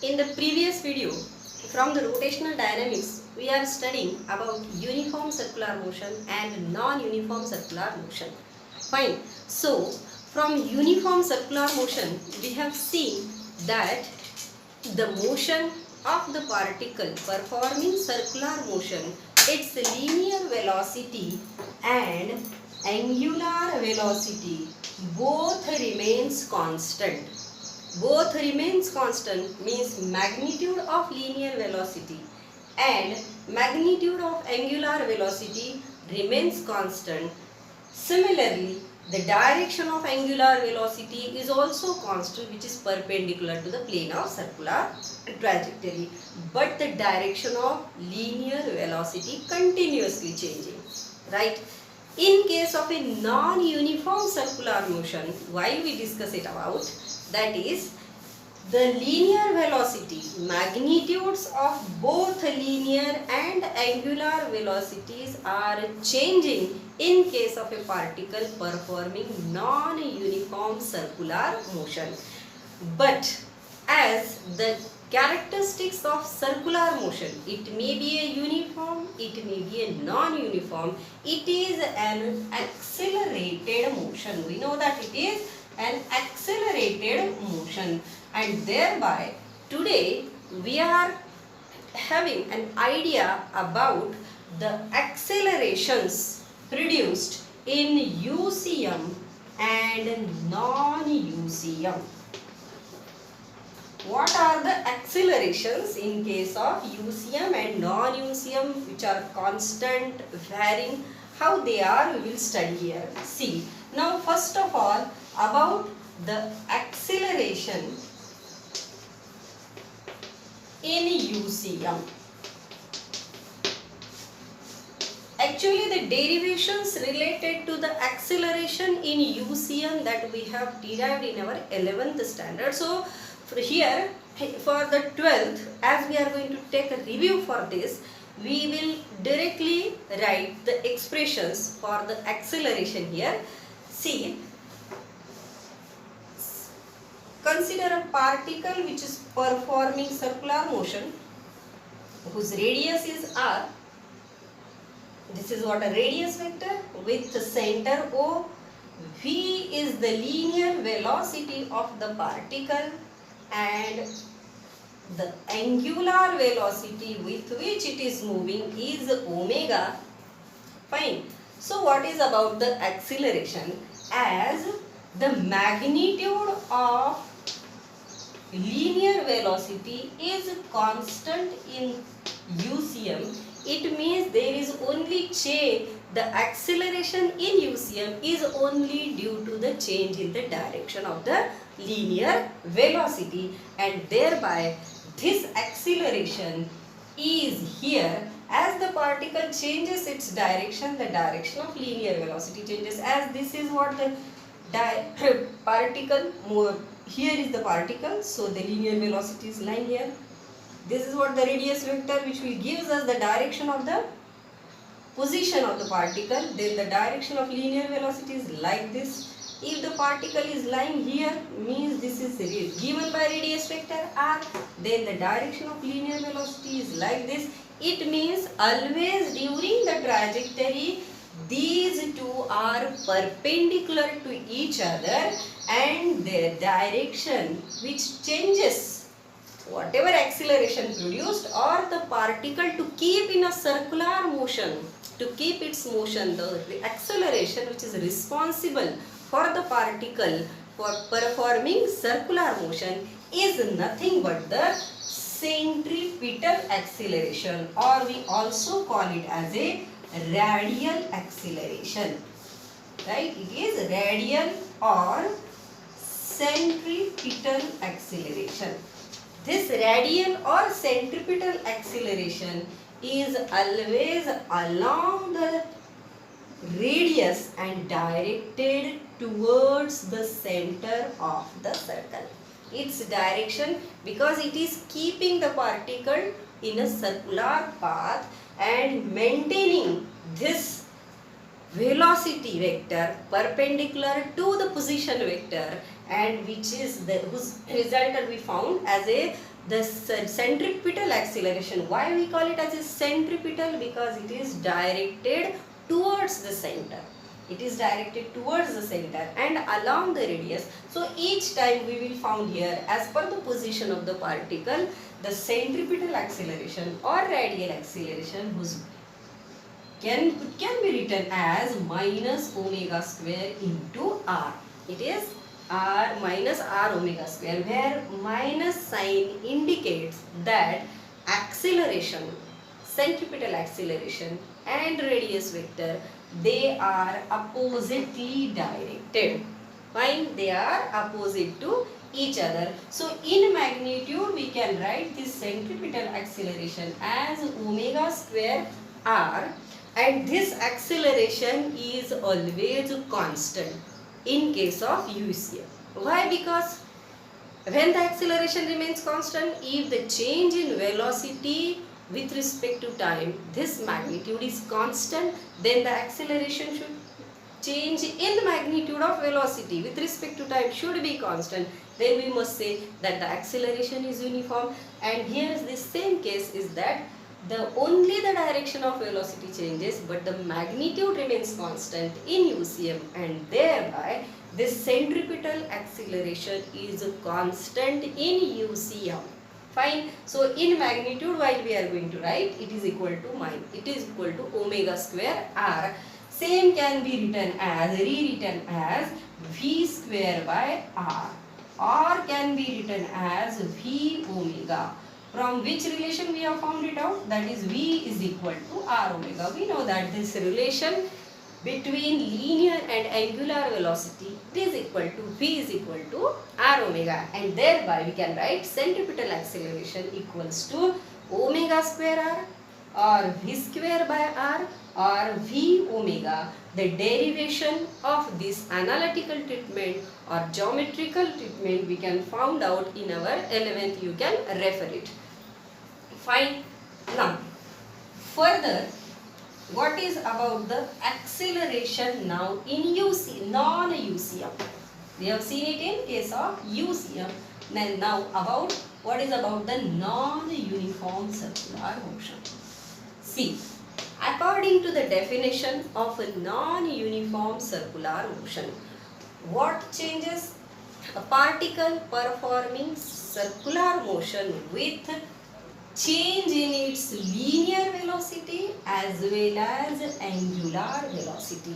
In the previous video from the rotational dynamics, we are studying about uniform circular motion and non-uniform circular motion. Fine. So, from uniform circular motion, we have seen that the motion of the particle performing circular motion, its linear velocity and angular velocity both remains constant. Both remains constant means magnitude of linear velocity and magnitude of angular velocity remains constant. Similarly, the direction of angular velocity is also constant, which is perpendicular to the plane of circular trajectory, but the direction of linear velocity continuously changing, right? In case of a non-uniform circular motion, why we discuss it about, that is, the linear velocity, magnitudes of both linear and angular velocities are changing in case of a particle performing non-uniform circular motion. But as the characteristics of circular motion, it may be a uniform, it may be a non-uniform, it is an accelerated motion. We know that it is an accelerated motion, and thereby today we are having an idea about the accelerations produced in UCM and non-UCM. What are the accelerations in case of UCM and non-UCM, which are constant, varying? How they are, we will study here. See, now first of all, about the acceleration in UCM. Actually, the derivations related to the acceleration in UCM that we have derived in our 11th standard. So, here for the 12th, as we are going to take a review for this, we will directly write the expressions for the acceleration here. See, consider a particle which is performing circular motion, whose radius is r. This is what a radius vector with the center O. V is the linear velocity of the particle and the angular velocity with which it is moving is omega. Fine. So what is about the acceleration? As the magnitude of linear velocity is constant in UCM, it means there is only change. The acceleration in UCM is only due to the change in the direction of the linear velocity, and thereby this acceleration is here. As the particle changes its direction, the direction of linear velocity changes. As this is what the particle, here is the particle, so the linear velocity is lying here. This is what the radius vector, which will gives us the direction of the position of the particle. Then the direction of linear velocity is like this. If the particle is lying here, means this is given by radius vector r. Then the direction of linear velocity is like this. It means always during the trajectory, these two are perpendicular to each other, and their direction which changes whatever acceleration produced, or the particle to keep in a circular motion, to keep its motion, the acceleration which is responsible for the particle for performing circular motion is nothing but the centripetal acceleration, or we also call it as a radial acceleration, right? It is radial or centripetal acceleration. This radial or centripetal acceleration is always along the radius and directed towards the center of the circle. Its direction, because it is keeping the particle in a circular path and maintaining this velocity vector perpendicular to the position vector, and which is the whose resultant we found as a the centripetal acceleration. Why we call it as a centripetal? Because it is directed towards the center. It is directed towards the center and along the radius. So each time we will found here, as per the position of the particle, the centripetal acceleration or radial acceleration can be written as minus omega square into r. It is r minus r omega square, where minus sign indicates that acceleration, centripetal acceleration and radius vector, they are oppositely directed. Fine, they are opposite to each other. So in magnitude we can write this centripetal acceleration as omega square r, and this acceleration is always constant in case of UCM. Why? Because when the acceleration remains constant, if the change in velocity with respect to time, this magnitude is constant, then the acceleration should change in magnitude of velocity with respect to time should be constant. Then we must say that the acceleration is uniform. And here the same case is that only the direction of velocity changes, but the magnitude remains constant in UCM, and thereby this centripetal acceleration is constant in UCM. Fine. So in magnitude, while we are going to write, it is equal to omega square r. Same can be rewritten as v square by r, or can be written as v omega. From which relation we have found it out? That is v is equal to r omega. We know that this relation between linear and angular velocity is equal to v is equal to r omega, and thereby we can write centripetal acceleration equals to omega square r or v square by r or v omega. The derivation of this analytical treatment or geometrical treatment we can found out in our 11th. You can refer it. Fine. Now further, what is about the acceleration now in non-UCM? We have seen it in case of UCM. Then now about what is about the non-uniform circular motion. See, according to the definition of a non-uniform circular motion, what changes? A particle performing circular motion with change in its linear velocity as well as angular velocity.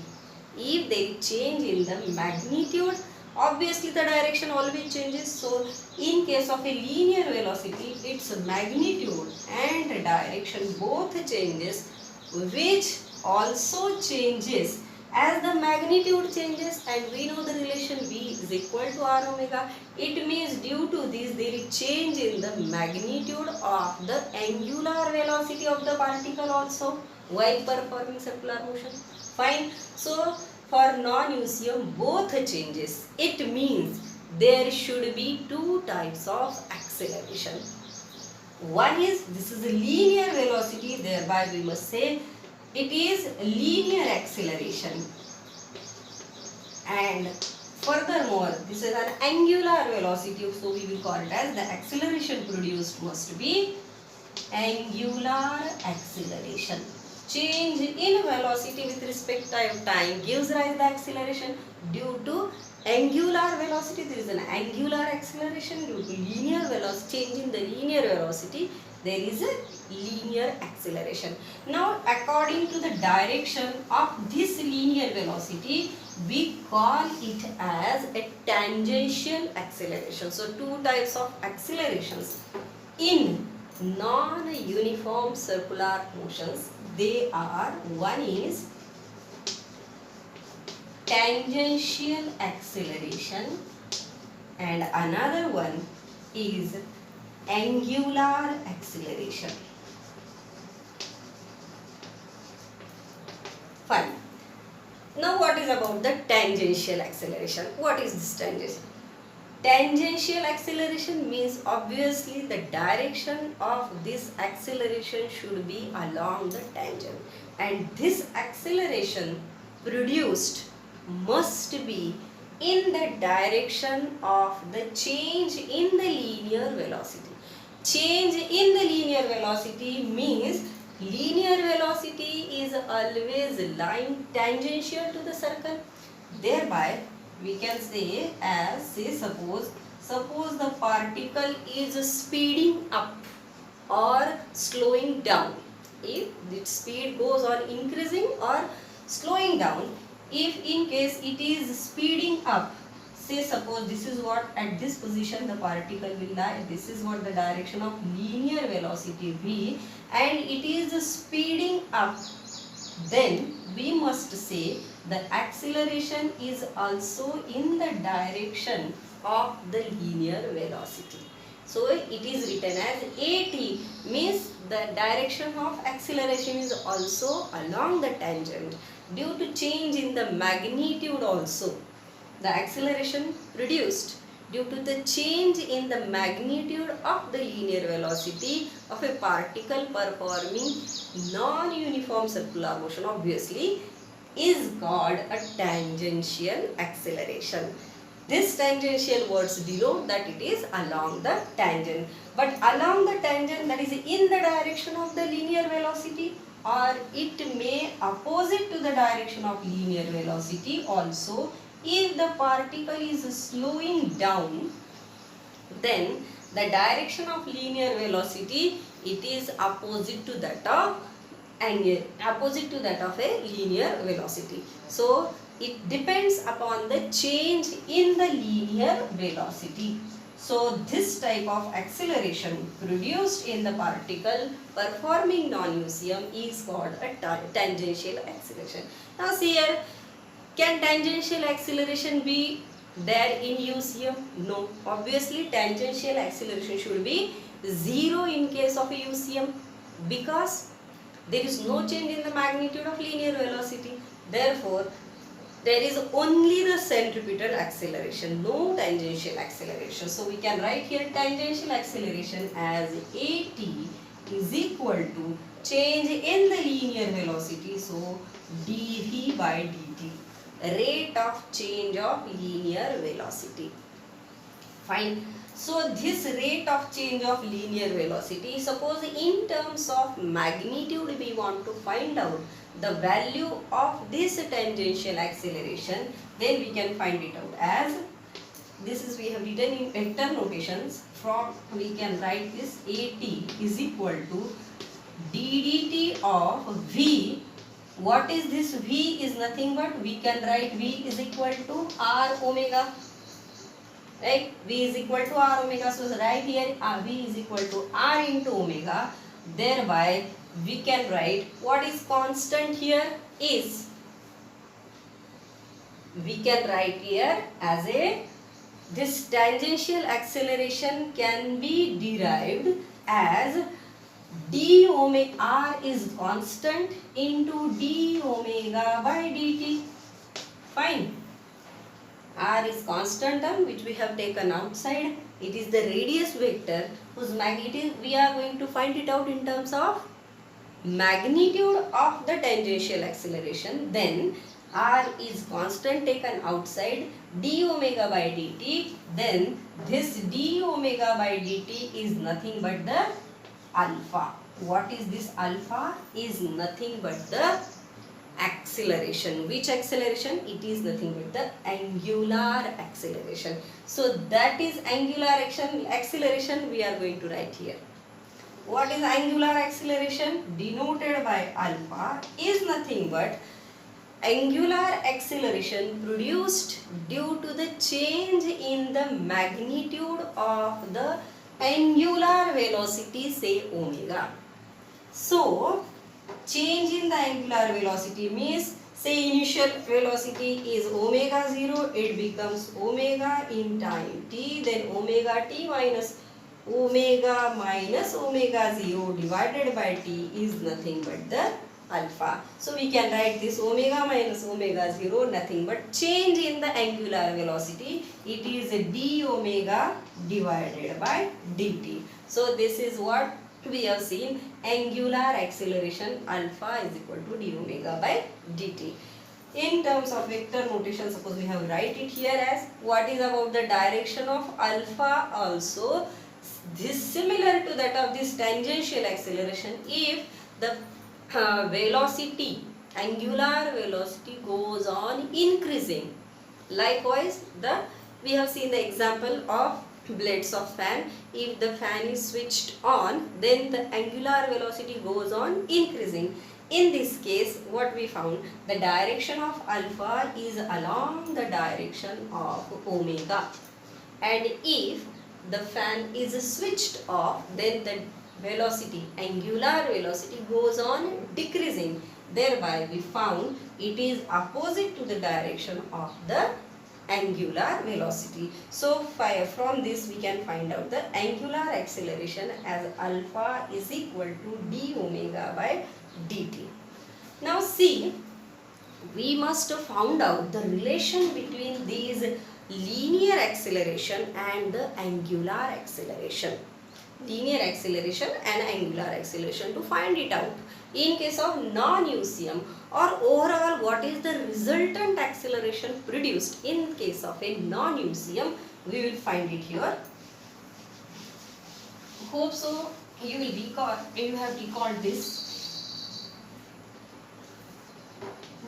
If there is change in the magnitude, obviously the direction always changes. So in case of a linear velocity, its magnitude and direction both changes, which also changes as the magnitude changes, and we know the relation v is equal to r omega. It means due to this there is change in the magnitude of the angular velocity of the particle also while performing circular motion. Fine. So for non-UCM both changes. It means there should be two types of acceleration. One is, this is a linear velocity, thereby we must say it is linear acceleration, and furthermore this is an angular velocity, so we will call it as the acceleration produced must be angular acceleration. Change in velocity with respect to time gives rise to the acceleration. Due to angular velocity, there is an angular acceleration. Due to linear velocity, change in the linear velocity, there is a linear acceleration. Now according to the direction of this linear velocity, we call it as a tangential acceleration. So two types of accelerations in non-uniform circular motions. They are, one is tangential acceleration and another one is angular acceleration. Fine. Now what is about the tangential acceleration? What is this tangential? Tangential acceleration means obviously the direction of this acceleration should be along the tangent, and this acceleration produced must be in the direction of the change in the linear velocity. change in the linear velocity means linear velocity is always line tangential to the circle. Thereby we can say as say suppose the particle is speeding up or slowing down. If the speed goes on increasing or slowing down, if in case it is speeding up, say suppose this is what at this position the particle will lie, this is what the direction of linear velocity v, and it is speeding up, then we must say the acceleration is also in the direction of the linear velocity. So it is written as at, means the direction of acceleration is also along the tangent due to change in the magnitude also. The acceleration reduced due to the change in the magnitude of the linear velocity of a particle performing non-uniform circular motion, obviously, is called a tangential acceleration. This tangential words denote that it is along the tangent. But along the tangent, that is in the direction of the linear velocity, or it may opposite to the direction of linear velocity also. If the particle is slowing down, then the direction of linear velocity, it is opposite to that of a linear velocity. So it depends upon the change in the linear velocity. So this type of acceleration produced in the particle performing non-UCM is called a tangential acceleration. Now see here, can tangential acceleration be there in UCM? No. Obviously tangential acceleration should be 0 in case of a UCM, because there is no change in the magnitude of linear velocity. Therefore, there is only the centripetal acceleration, no tangential acceleration. So we can write here tangential acceleration as at is equal to change in the linear velocity. So dv by dt, rate of change of linear velocity. Fine. So this rate of change of linear velocity, suppose in terms of magnitude we want to find out the value of this tangential acceleration, then we can find it out as this is we have written in vector notations. From we can write this at is equal to ddt of v. What is this? V is nothing but we can write v is equal to r omega. Right? V is equal to r omega. So right here v is equal to r into omega. Thereby we can write what is constant here is, we can write here as a, this tangential acceleration can be derived as d omega, r is constant into d omega by dt. Fine. R is constant term which we have taken outside. It is the radius vector whose magnitude we are going to find it out in terms of magnitude of the tangential acceleration. Then R is constant taken outside, d omega by dt. Then this d omega by dt is nothing but the alpha. What is this alpha? Is nothing but the acceleration. Which acceleration? It is nothing but the angular acceleration. So that is angular acceleration we are going to write here. What is angular acceleration? Denoted by alpha is nothing but angular acceleration produced due to the change in the magnitude of the angular velocity, say omega. So change in the angular velocity means, say initial velocity is omega 0, it becomes omega in time t, then omega t minus omega 0 divided by t is nothing but the alpha. So we can write this omega minus omega 0 nothing but change in the angular velocity. It is a d omega divided by dt. So this is what we have seen, angular acceleration alpha is equal to d omega by dt. In terms of vector notation, suppose we have write it here as what is about the direction of alpha also. this similar to that of this tangential acceleration if the velocity, angular velocity goes on increasing. Likewise, we have seen the example of blades of fan. If the fan is switched on, then the angular velocity goes on increasing. In this case, what we found, the direction of alpha is along the direction of omega, and if the fan is switched off, then the velocity, angular velocity goes on decreasing. Thereby we found it is opposite to the direction of the angular velocity. So from this we can find out the angular acceleration as alpha is equal to d omega by dt. Now see, we must have found out the relation between these linear acceleration and the angular acceleration. Linear acceleration and angular acceleration, to find it out. In case of non-UCM or overall, what is the resultant acceleration produced in case of a non-UCM, we will find it here. Hope so you have recalled this.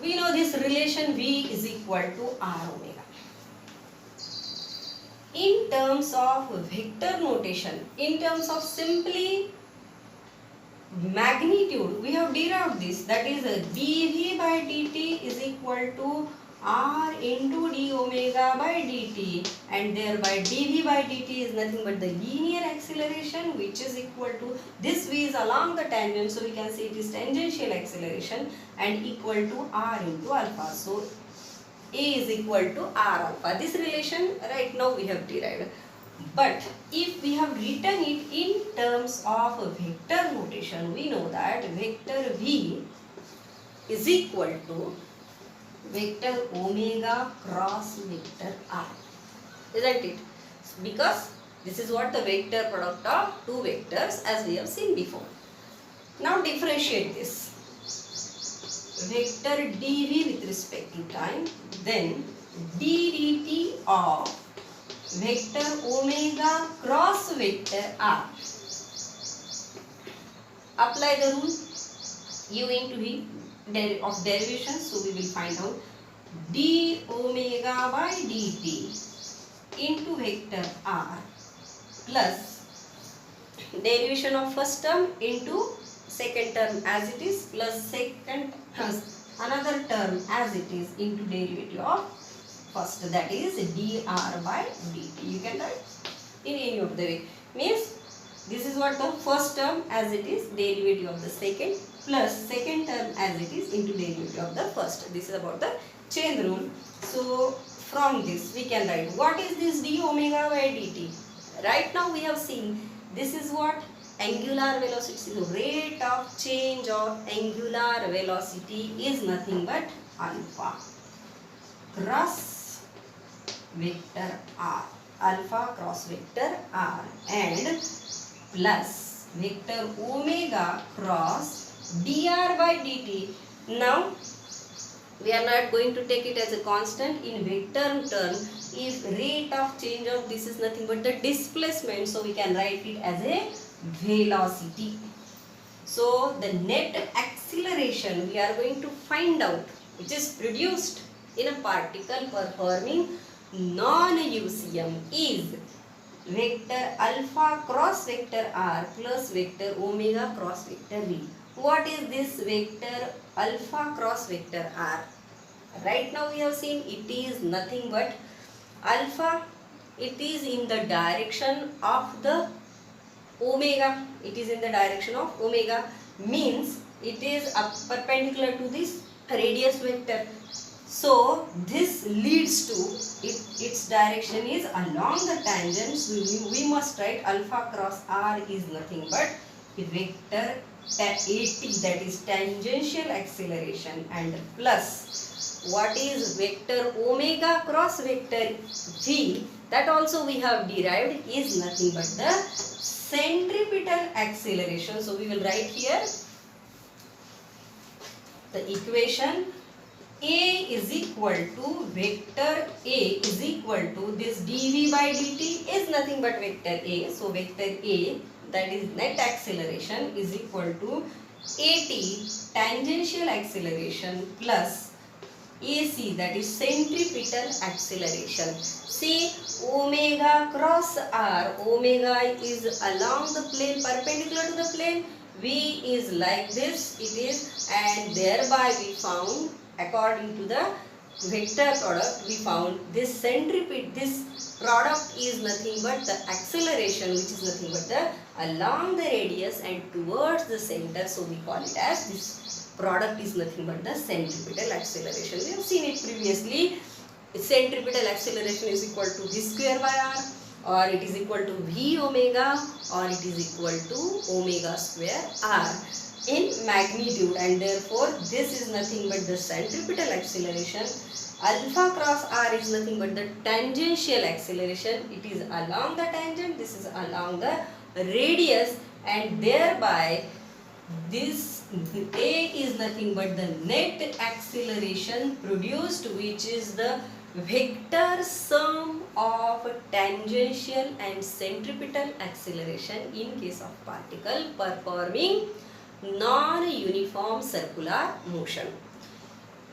We know this relation V is equal to R omega. In terms of vector notation, in terms of simply magnitude, we have derived this, that is dV by dt is equal to R into d omega by dt, and thereby dV by dt is nothing but the linear acceleration, which is equal to, this V is along the tangent, so we can say it is tangential acceleration, and equal to R into alpha. So A is equal to R alpha. This relation right now we have derived. But if we have written it in terms of vector notation, we know that vector V is equal to vector omega cross vector R. Isn't it? Because this is what the vector product of two vectors, as we have seen before. Now differentiate this. Vector dV with respect to time, then d dt of vector omega cross vector R. Apply the rule U into V of derivation, so we will find out d omega by dt into vector R plus derivation of first term into second term as it is plus another term as it is into derivative of first, that is dr by dt. You can write in any of the way. Means this is what the first term as it is derivative of the second plus second term as it is into derivative of the first. This is about the chain rule. So from this we can write what is this d omega by dt. Right now we have seen this is what angular velocity, the rate of change of angular velocity is nothing but alpha cross vector R, alpha cross vector R, and plus vector omega cross dr by dt. Now we are not going to take it as a constant. In vector term, if rate of change of this is nothing but the displacement, so we can write it as a velocity. So the net acceleration we are going to find out, which is produced in a particle performing non-UCM, is vector alpha cross vector R plus vector omega cross vector V. What is this vector alpha cross vector R? Right now we have seen it is nothing but alpha, it is in the direction of the omega, it is in the direction of omega, means it is perpendicular to this radius vector. So this leads to its direction is along the tangent. So we must write alpha cross R is nothing but vector AT, that is tangential acceleration, and plus what is vector omega cross vector V, that also we have derived, is nothing but the centripetal acceleration. So we will write here the equation A is equal to vector A is equal to this dv by dt is nothing but vector A. So vector A, that is net acceleration, is equal to at tangential acceleration plus AC, that is centripetal acceleration. See, omega cross R, omega is along the plane perpendicular to the plane, V is like this, it is, and thereby we found, according to the vector product, we found this this product is nothing but the acceleration, which is nothing but the along the radius and towards the center. So we call it as this product is nothing but the centripetal acceleration. We have seen it previously. Centripetal acceleration is equal to v square by r, or it is equal to v omega, or it is equal to omega square r in magnitude, and therefore this is nothing but the centripetal acceleration. Alpha cross r is nothing but the tangential acceleration. It is along the tangent, this is along the radius, and thereby this A is nothing but the net acceleration produced, which is the vector sum of tangential and centripetal acceleration in case of particle performing non-uniform circular motion.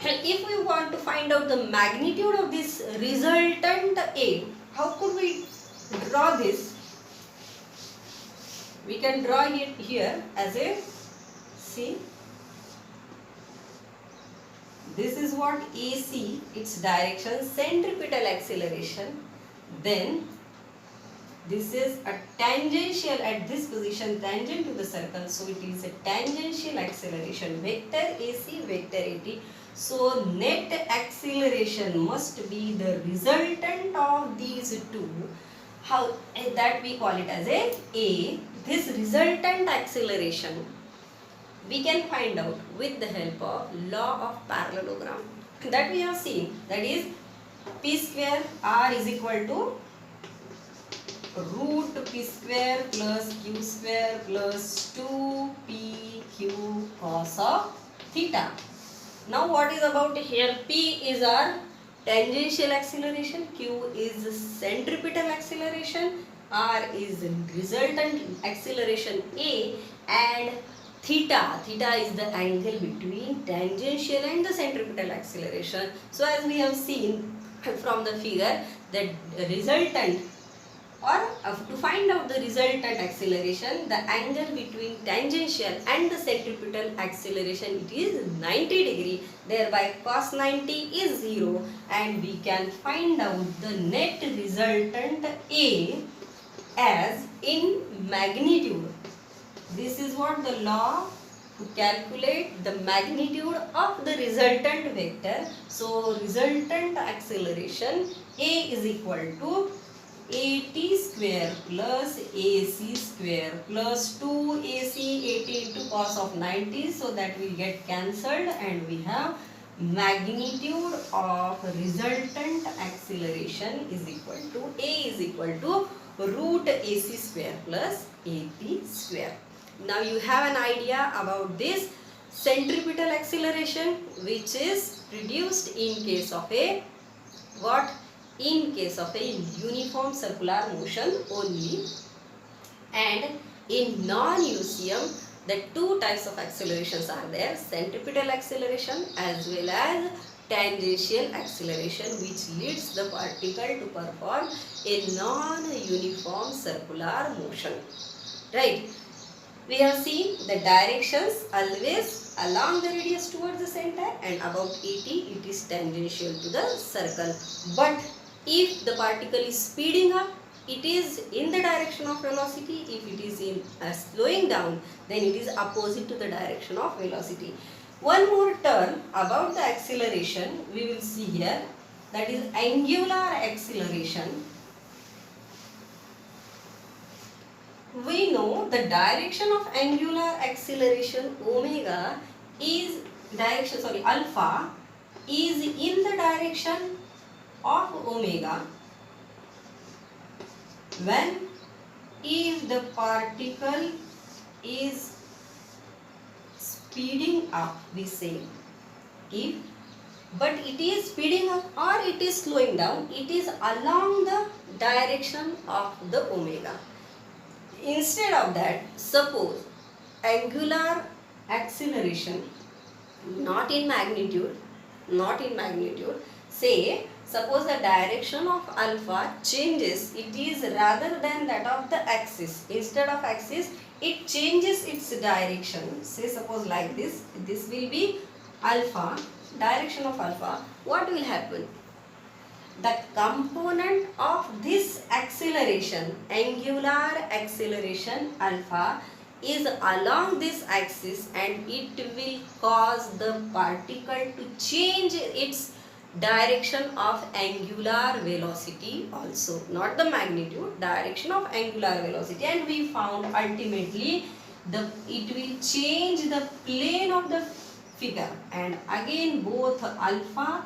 And if we want to find out the magnitude of this resultant A, how could we draw this? We can draw it here as a, see, this is what AC, its direction, centripetal acceleration. Then this is a tangential at this position, tangent to the circle. So it is a tangential acceleration, vector AC, vector AT. So net acceleration must be the resultant of these two. How that we call it as A. This resultant acceleration we can find out with the help of law of parallelogram that we have seen, that is p square r is equal to root p square plus q square plus 2pq cos of theta. Now what is about here? P is our tangential acceleration, q is centripetal acceleration, r is resultant acceleration A, and theta is the angle between tangential and the centripetal acceleration. So as we have seen from the figure, that resultant, or to find out the resultant acceleration, the angle between tangential and the centripetal acceleration, it is 90 degree, thereby cos 90 is 0, and we can find out the net resultant A as in magnitude. This is what the law to calculate the magnitude of the resultant vector. So resultant acceleration A is equal to AT square plus AC square plus 2AC AT into cos of 90. So that will get cancelled, and we have magnitude of resultant acceleration is equal to A is equal to root AC square plus AT square. Now you have an idea about this centripetal acceleration, which is produced in case of a what? In case of a uniform circular motion only. And in non-UCM, the two types of accelerations are there: centripetal acceleration as well as tangential acceleration, which leads the particle to perform a non-uniform circular motion. Right? We have seen the directions always along the radius towards the center, and about AT it is tangential to the circle. But if the particle is speeding up, it is in the direction of velocity. If it is in slowing down, then it is opposite to the direction of velocity. One more term about the acceleration we will see here, that is angular acceleration. We know the direction of angular acceleration omega is alpha is in the direction of omega when if the particle is speeding up. We say if but it is speeding up or it is slowing down, it is along the direction of the omega. Instead of that, suppose angular acceleration, not in magnitude, not in magnitude, say suppose the direction of alpha changes, it is rather than that of the axis. Instead of axis, it changes its direction. Say suppose like this, this will be alpha, direction of alpha. What will happen? The component of this acceleration, angular acceleration alpha, is along this axis, and it will cause the particle to change its direction of angular velocity also, not the magnitude, direction of angular velocity. And we found ultimately it will change the plane of the figure, and again both alpha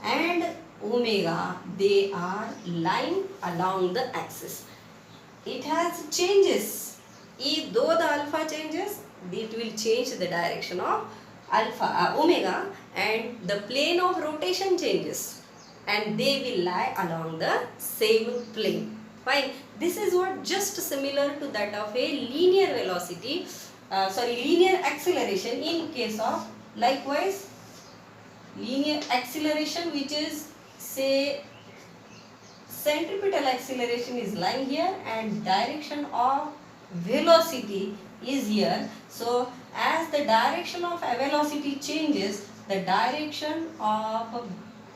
and omega, they are lying along the axis. It has changes. Though the alpha changes, it will change the direction of alpha omega, and the plane of rotation changes, and they will lie along the same plane. Fine. This is what just similar to that of a linear velocity, linear acceleration in case of likewise linear acceleration, which is say centripetal acceleration is lying here and direction of velocity is here. So as the direction of a velocity changes, the direction of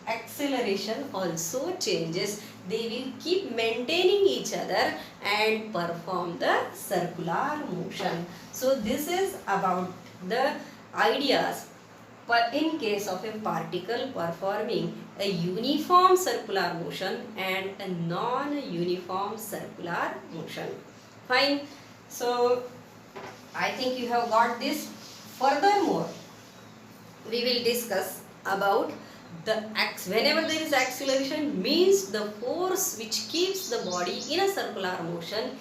acceleration also changes. They will keep maintaining each other and perform the circular motion. So this is about the ideas in case of a particle performing a uniform circular motion and a non-uniform circular motion. Fine. So I think you have got this. Furthermore, we will discuss about whenever there is acceleration, means the force which keeps the body in a circular motion.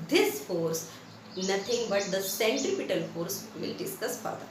This force, nothing but the centripetal force, we will discuss further.